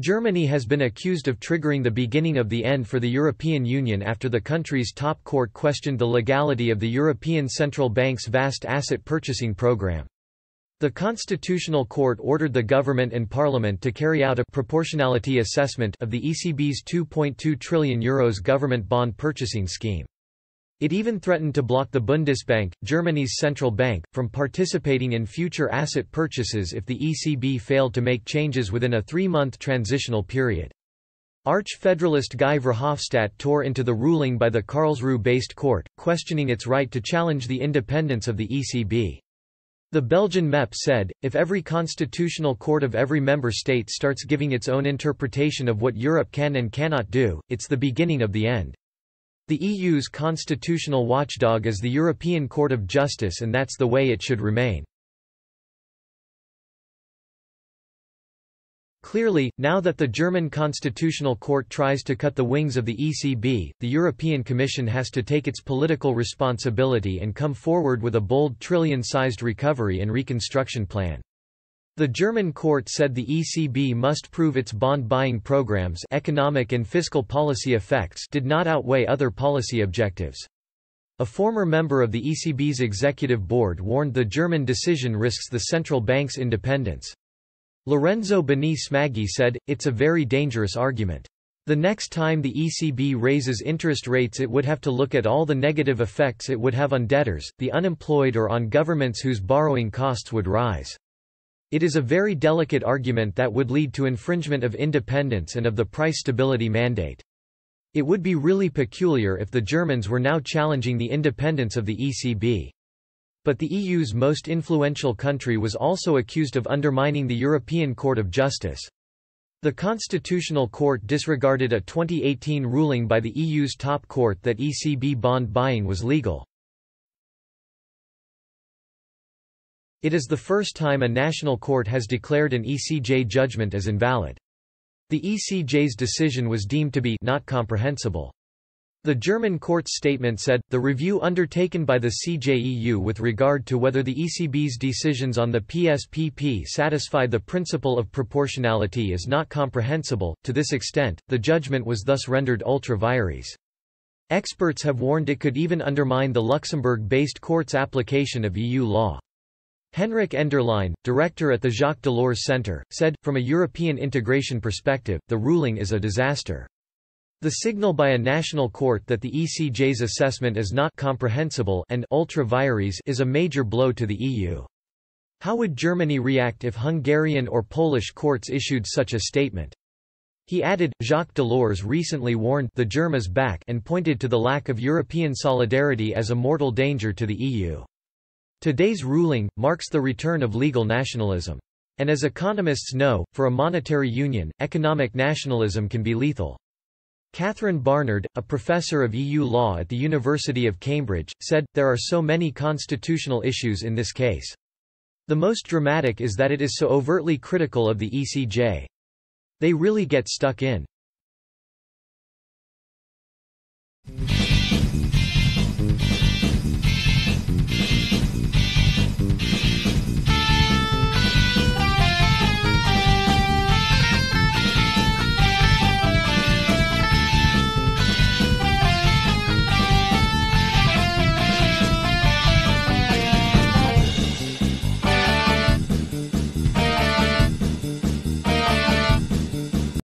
Germany has been accused of triggering the beginning of the end for the European Union after the country's top court questioned the legality of the European Central Bank's vast asset purchasing program. The Constitutional Court ordered the government and parliament to carry out a proportionality assessment of the ECB's €2.2 trillion government bond purchasing scheme. It even threatened to block the Bundesbank, Germany's central bank, from participating in future asset purchases if the ECB failed to make changes within a 3-month transitional period. Arch-federalist Guy Verhofstadt tore into the ruling by the Karlsruhe-based court, questioning its right to challenge the independence of the ECB. The Belgian MEP said, if every constitutional court of every member state starts giving its own interpretation of what Europe can and cannot do, it's the beginning of the end. The EU's constitutional watchdog is the European Court of Justice, and that's the way it should remain. Clearly, now that the German Constitutional Court tries to cut the wings of the ECB, the European Commission has to take its political responsibility and come forward with a bold trillion-sized recovery and reconstruction plan. The German court said the ECB must prove its bond-buying programs' economic and fiscal policy effects did not outweigh other policy objectives. A former member of the ECB's executive board warned the German decision risks the central bank's independence. Lorenzo Bini Smaghi said, "It's a very dangerous argument. The next time the ECB raises interest rates it would have to look at all the negative effects it would have on debtors, the unemployed, or on governments whose borrowing costs would rise. It is a very delicate argument that would lead to infringement of independence and of the price stability mandate. It would be really peculiar if the Germans were now challenging the independence of the ECB." But the EU's most influential country was also accused of undermining the European Court of Justice. The Constitutional Court disregarded a 2018 ruling by the EU's top court that ECB bond buying was legal. It is the first time a national court has declared an ECJ judgment as invalid. The ECJ's decision was deemed to be not comprehensible. The German court's statement said, the review undertaken by the CJEU with regard to whether the ECB's decisions on the PSPP satisfy the principle of proportionality is not comprehensible. To this extent, the judgment was thus rendered ultra vires. Experts have warned it could even undermine the Luxembourg-based court's application of EU law. Henrik Enderlein, director at the Jacques Delors Centre, said, from a European integration perspective, the ruling is a disaster. The signal by a national court that the ECJ's assessment is not comprehensible and ultra vires is a major blow to the EU. How would Germany react if Hungarian or Polish courts issued such a statement? He added, Jacques Delors recently warned the germ is back and pointed to the lack of European solidarity as a mortal danger to the EU. Today's ruling marks the return of legal nationalism. And as economists know, for a monetary union, economic nationalism can be lethal. Catherine Barnard, a professor of EU law at the University of Cambridge, said, there are so many constitutional issues in this case. The most dramatic is that it is so overtly critical of the ECJ. They really get stuck in.